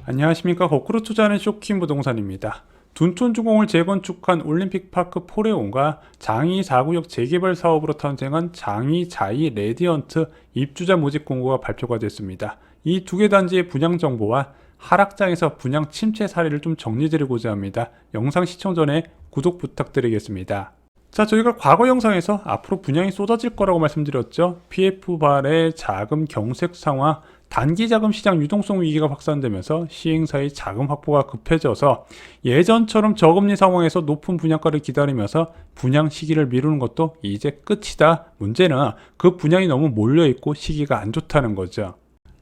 안녕하십니까. 거꾸로 투자하는 쇼킹 부동산입니다. 둔촌주공을 재건축한 올림픽파크 포레온과 장이 4구역 재개발 사업으로 탄생한 장이 자이 레디언트 입주자 모집 공고가 발표가 됐습니다. 이 두 개 단지의 분양 정보와 하락장에서 분양 침체 사례를 좀 정리드리고자 합니다. 영상 시청 전에 구독 부탁드리겠습니다. 자, 저희가 과거 영상에서 앞으로 분양이 쏟아질 거라고 말씀드렸죠. PF발의 자금 경색 상황, 단기 자금 시장 유동성 위기가 확산되면서 시행사의 자금 확보가 급해져서 예전처럼 저금리 상황에서 높은 분양가를 기다리면서 분양 시기를 미루는 것도 이제 끝이다. 문제는 그 분양이 너무 몰려있고 시기가 안 좋다는 거죠.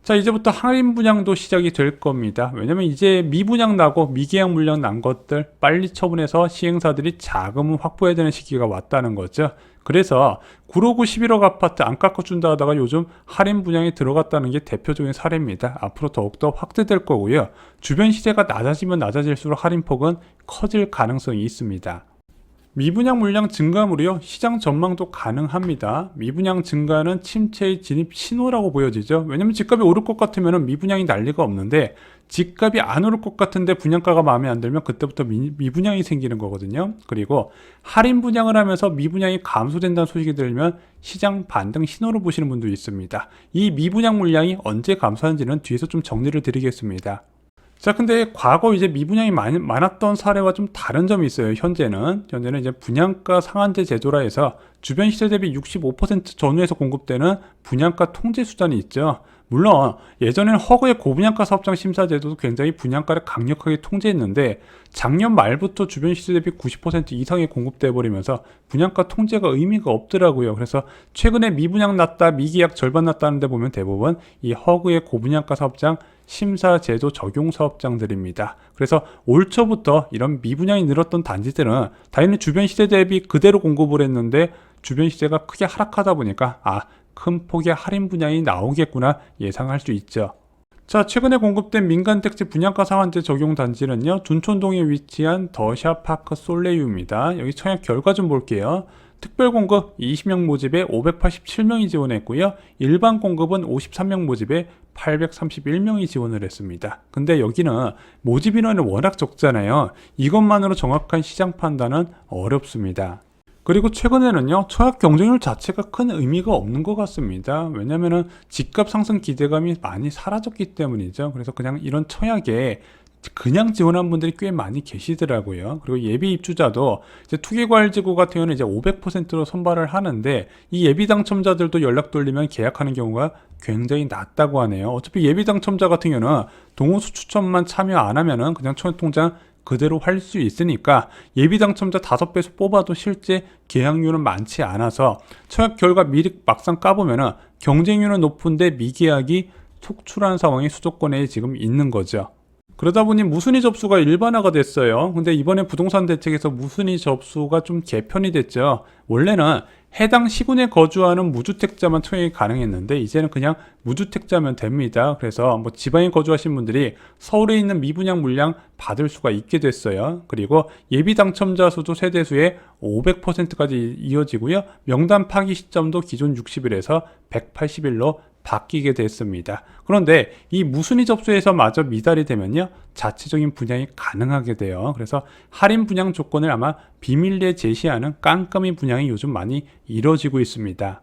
자, 이제부터 할인 분양도 시작이 될 겁니다. 왜냐면 이제 미분양 나고 미계약 물량 난 것들 빨리 처분해서 시행사들이 자금을 확보해야 되는 시기가 왔다는 거죠. 그래서 959 11억 아파트 안 깎아준다 하다가 요즘 할인 분양에 들어갔다는 게 대표적인 사례입니다. 앞으로 더욱더 확대될 거고요. 주변 시세가 낮아지면 낮아질수록 할인폭은 커질 가능성이 있습니다. 미분양 물량 증가물이요, 시장 전망도 가능합니다. 미분양 증가는 침체의 진입 신호라고 보여지죠. 왜냐면 집값이 오를 것 같으면 미분양이 날 리가 없는데, 집값이 안 오를 것 같은데 분양가가 마음에 안 들면 그때부터 미분양이 생기는 거거든요. 그리고 할인 분양을 하면서 미분양이 감소된다는 소식이 들리면 시장 반등 신호로 보시는 분도 있습니다. 이 미분양 물량이 언제 감소하는지는 뒤에서 좀 정리를 드리겠습니다. 자, 근데 과거 이제 미분양이 많았던 사례와 좀 다른 점이 있어요. 현재는 이제 분양가 상한제 제도라 해서 주변 시세 대비 65% 전후에서 공급되는 분양가 통제 수단이 있죠. 물론 예전에는 허그의 고분양가 사업장 심사 제도도 굉장히 분양가를 강력하게 통제했는데, 작년 말부터 주변 시세 대비 90% 이상이 공급돼 버리면서 분양가 통제가 의미가 없더라고요. 그래서 최근에 미분양 났다, 미계약 절반 났다는 데 보면 대부분 이 허그의 고분양가 사업장 심사 제도 적용 사업장들입니다. 그래서 올 초부터 이런 미분양이 늘었던 단지들은 당연히 주변 시세 대비 그대로 공급을 했는데, 주변 시세가 크게 하락하다 보니까 큰 폭의 할인 분양이 나오겠구나 예상할 수 있죠. 자, 최근에 공급된 민간택지 분양가 상한제 적용 단지는요, 둔촌동에 위치한 더샤파크 솔레유입니다. 여기 청약 결과 좀 볼게요. 특별 공급 20명 모집에 587명이 지원했고요. 일반 공급은 53명 모집에 831명이 지원을 했습니다. 근데 여기는 모집 인원이 워낙 적잖아요. 이것만으로 정확한 시장 판단은 어렵습니다. 그리고 최근에는요, 청약 경쟁률 자체가 큰 의미가 없는 것 같습니다. 왜냐면은 집값 상승 기대감이 많이 사라졌기 때문이죠. 그래서 그냥 이런 청약에 그냥 지원한 분들이 꽤 많이 계시더라고요. 그리고 예비 입주자도 이제 투기과열지구 같은 경우는 이제 500%로 선발을 하는데, 이 예비 당첨자들도 연락 돌리면 계약하는 경우가 굉장히 낮다고 하네요. 어차피 예비 당첨자 같은 경우는 동호수 추천만 참여 안 하면은 그냥 청약통장 그대로 할 수 있으니까 예비 당첨자 5배수 뽑아도 실제 계약률은 많지 않아서 청약 결과 미리 막상 까보면은 경쟁률은 높은데 미계약이 속출하는 상황이 수도권에 지금 있는 거죠. 그러다 보니 무순위 접수가 일반화가 됐어요. 근데 이번에 부동산 대책에서 무순위 접수가 좀 개편이 됐죠. 원래는 해당 시군에 거주하는 무주택자만 청약이 가능했는데, 이제는 그냥 무주택자면 됩니다. 그래서 지방에 거주하신 분들이 서울에 있는 미분양 물량 받을 수가 있게 됐어요. 그리고 예비 당첨자 수도 세대수의 500%까지 이어지고요. 명단 파기 시점도 기존 60일에서 180일로 바뀌게 됐습니다. 그런데 이 무순위 접수에서 마저 미달이 되면요, 자체적인 분양이 가능하게 돼요. 그래서 할인 분양 조건을 아마 비밀리에 제시하는 깜깜이 분양이 요즘 많이 이뤄지고 있습니다.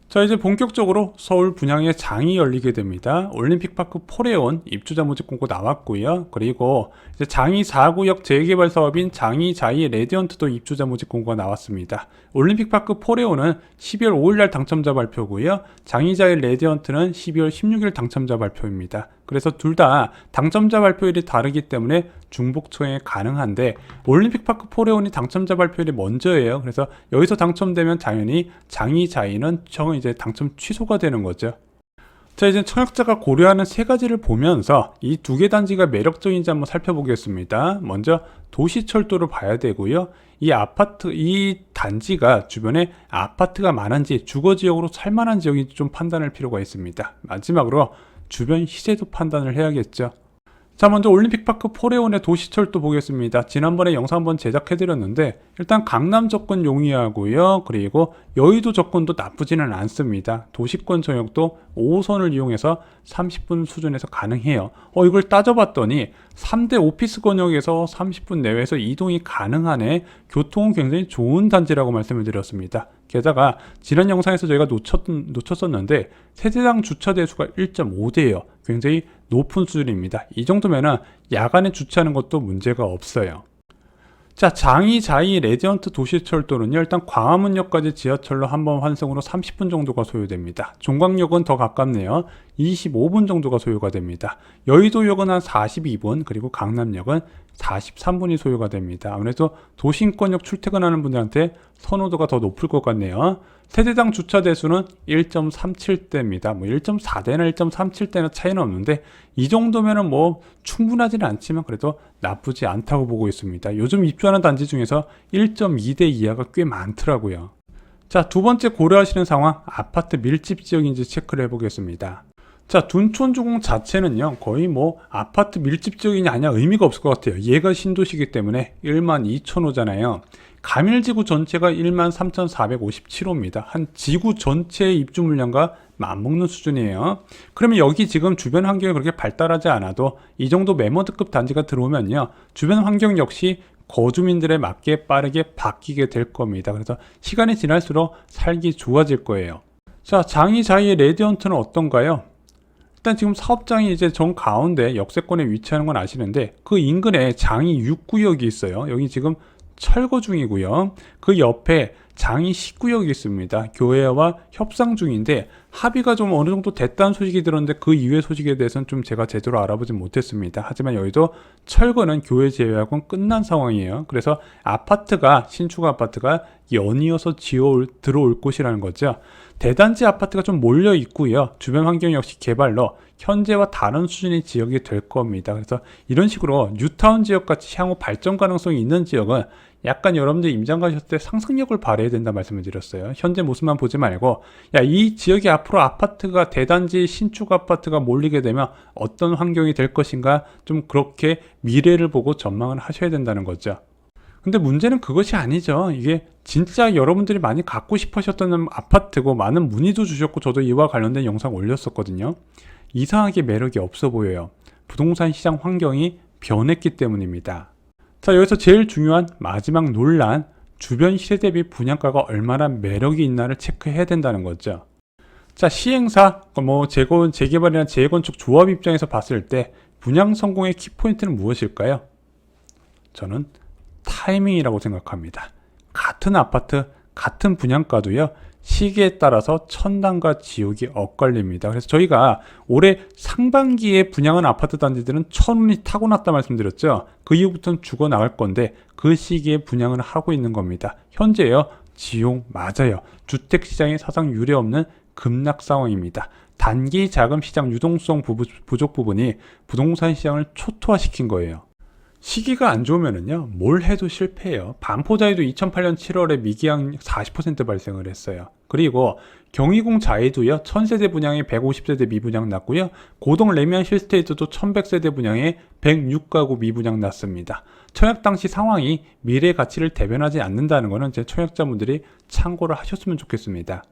자, 이제 본격적으로 서울 분양의 장이 열리게 됩니다. 올림픽파크 포레온 입주자 모집 공고 나왔고요. 그리고 이제 장이 4구역 재개발 사업인 장이 자이 레디언트도 입주자 모집 공고가 나왔습니다. 올림픽파크 포레온은 12월 5일날 당첨자 발표고요. 장이 자이 레디언트는 12월 16일 당첨자 발표입니다. 그래서 둘 다 당첨자 발표일이 다르기 때문에 중복 청약이 가능한데, 올림픽파크 포레온이 당첨자 발표일이 먼저예요. 그래서 여기서 당첨되면 당연히 장이 자이는 이제 당첨 취소가 되는 거죠. 자, 이제 청약자가 고려하는 세 가지를 보면서 이 두 개 단지가 매력적인지 한번 살펴보겠습니다. 먼저 도시철도를 봐야 되고요. 이 단지가 주변에 아파트가 많은지 주거지역으로 살만한 지역인지 좀 판단할 필요가 있습니다. 마지막으로 주변 시세도 판단을 해야겠죠. 자, 먼저 올림픽파크 포레온의 도시철도 보겠습니다. 지난번에 영상 한번 제작해드렸는데 일단 강남 접근 용이하고요. 그리고 여의도 접근도 나쁘지는 않습니다. 도시권 전역도 5호선을 이용해서 30분 수준에서 가능해요. 이걸 따져봤더니 3대 오피스 권역에서 30분 내외에서 이동이 가능하네. 교통은 굉장히 좋은 단지라고 말씀을 드렸습니다. 게다가 지난 영상에서 저희가 놓쳤었는데 세대당 주차 대수가 1.5대예요. 굉장히 높은 수준입니다. 이 정도면은 야간에 주차하는 것도 문제가 없어요. 자, 장이, 자이, 레디언트 도시철도는요, 일단 광화문역까지 지하철로 한 번 환승으로 30분 정도가 소요됩니다. 종강역은 더 가깝네요. 25분 정도가 소요가 됩니다. 여의도역은 한 42분, 그리고 강남역은 43분이 소요가 됩니다. 아무래도 도심권역 출퇴근하는 분들한테 선호도가 더 높을 것 같네요. 세대당 주차 대수는 1.37대입니다. 뭐 1.4대나 1.37대나 차이는 없는데 이 정도면은 뭐 충분하지는 않지만 그래도 나쁘지 않다고 보고 있습니다. 요즘 입주하는 단지 중에서 1.2대 이하가 꽤 많더라고요. 자, 두 번째 고려하시는 상황, 아파트 밀집 지역인지 체크를 해보겠습니다. 자, 둔촌주공 자체는요, 거의 뭐 아파트 밀집 지역이냐 아니냐 의미가 없을 것 같아요. 얘가 신도시이기 때문에 12,000호잖아요. 가밀지구 전체가 13,457호입니다. 한 지구 전체의 입주 물량과 맞먹는 수준이에요. 그러면 여기 지금 주변 환경이 그렇게 발달하지 않아도 이 정도 매머드급 단지가 들어오면요, 주변 환경 역시 거주민들에 맞게 빠르게 바뀌게 될 겁니다. 그래서 시간이 지날수록 살기 좋아질 거예요. 자, 장이, 자이의 레디언트는 어떤가요? 일단 지금 사업장이 이제 정 가운데 역세권에 위치하는 건 아시는데 그 인근에 장이 6구역이 있어요. 여기 지금 철거 중이고요. 그 옆에 장이 10구역이 있습니다. 교회와 협상 중인데 합의가 좀 어느 정도 됐다는 소식이 들었는데 그 이외의 소식에 대해서는 좀 제가 제대로 알아보진 못했습니다. 하지만 여기도 철거는 교회 제외하고는 끝난 상황이에요. 그래서 아파트가, 신축 아파트가 연이어서 들어올 곳이라는 거죠. 대단지 아파트가 좀 몰려 있고요. 주변 환경 역시 개발로 현재와 다른 수준의 지역이 될 겁니다. 그래서 이런 식으로 뉴타운 지역 같이 향후 발전 가능성이 있는 지역은 약간 여러분들이 임장 가셨을 때 상상력을 발휘해야 된다 말씀을 드렸어요. 현재 모습만 보지 말고 이 지역이 앞으로 아파트가, 대단지 신축 아파트가 몰리게 되면 어떤 환경이 될 것인가, 좀 그렇게 미래를 보고 전망을 하셔야 된다는 거죠. 근데 문제는 그것이 아니죠. 이게 진짜 여러분들이 많이 갖고 싶어 하셨던 아파트고 많은 문의도 주셨고 저도 이와 관련된 영상 올렸었거든요. 이상하게 매력이 없어 보여요. 부동산 시장 환경이 변했기 때문입니다. 자, 여기서 제일 중요한 마지막 논란, 주변 시세 대비 분양가가 얼마나 매력이 있나를 체크해야 된다는 거죠. 자, 시행사, 재개발이나 재건축 조합 입장에서 봤을 때 분양 성공의 키포인트는 무엇일까요? 저는 타이밍이라고 생각합니다. 같은 아파트, 같은 분양가도요, 시기에 따라서 천당과 지옥이 엇갈립니다. 그래서 저희가 올해 상반기에 분양한 아파트 단지들은 천운이 타고났다 말씀드렸죠. 그 이후부터는 죽어나갈 건데 그 시기에 분양을 하고 있는 겁니다. 현재요, 지옥 맞아요. 주택시장에 사상 유례 없는 급락 상황입니다. 단기 자금 시장 유동성 부족 부분이 부동산 시장을 초토화시킨 거예요. 시기가 안 좋으면은요, 뭘 해도 실패해요. 반포자이도 2008년 7월에 미기한 40% 발생을 했어요. 그리고 경희궁 자이도요, 1000세대 분양에 150세대 미분양 났고요. 고동 레미안 힐스테이트도 1100세대 분양에 106가구 미분양 났습니다. 청약 당시 상황이 미래 가치를 대변하지 않는다는 것은 제 청약자분들이 참고를 하셨으면 좋겠습니다.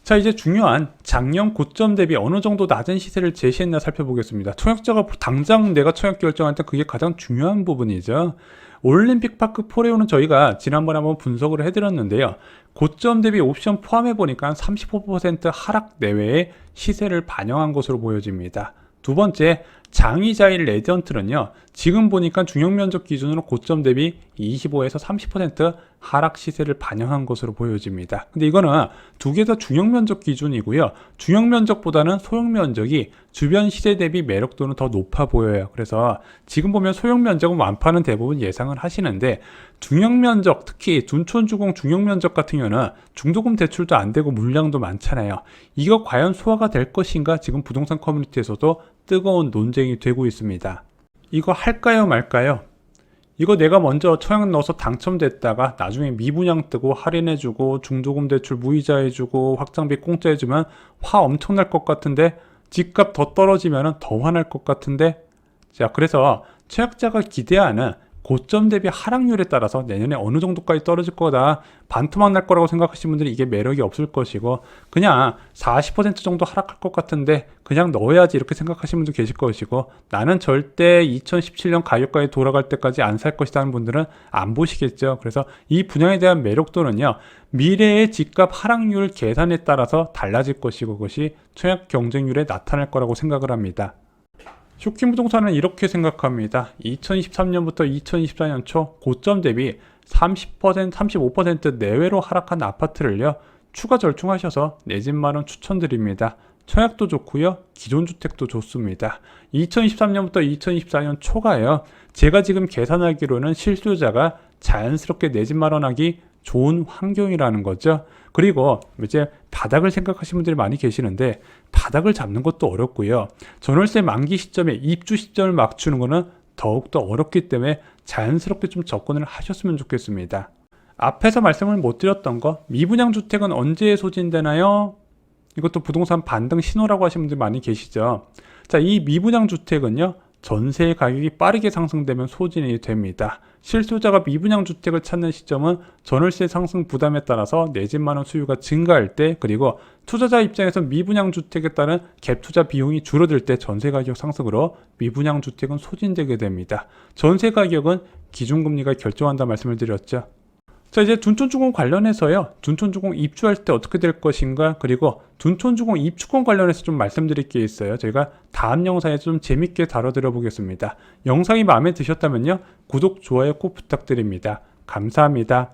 자, 이제 중요한 작년 고점 대비 어느 정도 낮은 시세를 제시했나 살펴보겠습니다. 청약자가 당장 내가 청약 결정할 때 그게 가장 중요한 부분이죠. 올림픽파크 포레오는 저희가 지난번에 한번 분석을 해드렸는데요. 고점 대비 옵션 포함해 보니까 35% 하락 내외의 시세를 반영한 것으로 보여집니다. 두 번째, 장이자일 레디언트는요, 지금 보니까 중형면적 기준으로 고점 대비 25에서 30% 하락 시세를 반영한 것으로 보여집니다. 근데 이거는 두 개 다 중형면적 기준이고요. 중형면적보다는 소형면적이 주변 시세 대비 매력도는 더 높아 보여요. 그래서 지금 보면 소형면적은 완파는 대부분 예상을 하시는데 중형면적, 특히 둔촌주공 중형면적 같은 경우는 중도금 대출도 안 되고 물량도 많잖아요. 이거 과연 소화가 될 것인가 지금 부동산 커뮤니티에서도 뜨거운 논쟁이 되고 있습니다. 이거 할까요 말까요? 이거 내가 먼저 청약 넣어서 당첨됐다가 나중에 미분양 뜨고 할인해주고 중도금 대출 무이자 해주고 확장비 공짜 해주면 화 엄청날 것 같은데 집값 더 떨어지면 더 화날 것 같은데 자, 그래서 최약자가 기대하는 고점 대비 하락률에 따라서 내년에 어느 정도까지 떨어질 거다, 반토막 날 거라고 생각하시는 분들이 이게 매력이 없을 것이고, 그냥 40% 정도 하락할 것 같은데 그냥 넣어야지 이렇게 생각하시는 분도 계실 것이고, 나는 절대 2017년 가격까지 돌아갈 때까지 안 살 것이다 하는 분들은 안 보시겠죠. 그래서 이 분야에 대한 매력도는요, 미래의 집값 하락률 계산에 따라서 달라질 것이고, 그것이 최악 경쟁률에 나타날 거라고 생각을 합니다. 쇼킹 부동산은 이렇게 생각합니다. 2023년부터 2024년 초 고점 대비 30%, 35% 내외로 하락한 아파트를요, 추가 절충하셔서 내 집 마련 추천드립니다. 청약도 좋고요, 기존 주택도 좋습니다. 2023년부터 2024년 초가요, 제가 지금 계산하기로는 실수요자가 자연스럽게 내 집 마련하기 좋은 환경이라는 거죠. 그리고 이제 바닥을 생각하시는 분들이 많이 계시는데, 바닥을 잡는 것도 어렵고요, 전월세 만기 시점에 입주 시점을 맞추는 것은 더욱더 어렵기 때문에 자연스럽게 좀 접근을 하셨으면 좋겠습니다. 앞에서 말씀을 못 드렸던 거, 미분양 주택은 언제 소진되나요? 이것도 부동산 반등 신호라고 하시는 분들이 많이 계시죠. 자, 이 미분양 주택은요, 전세 가격이 빠르게 상승되면 소진이 됩니다. 실수요자가 미분양 주택을 찾는 시점은 전월세 상승 부담에 따라서 내 집 마련 수요가 증가할 때, 그리고 투자자 입장에서 미분양 주택에 따른 갭 투자 비용이 줄어들 때 전세 가격 상승으로 미분양 주택은 소진되게 됩니다. 전세 가격은 기준금리가 결정한다 말씀을 드렸죠. 자, 이제 둔촌주공 관련해서요, 둔촌주공 입주할 때 어떻게 될 것인가, 그리고 둔촌주공 입주권 관련해서 좀 말씀드릴 게 있어요. 저희가 다음 영상에 좀 재밌게 다뤄드려 보겠습니다. 영상이 마음에 드셨다면요, 구독, 좋아요 꼭 부탁드립니다. 감사합니다.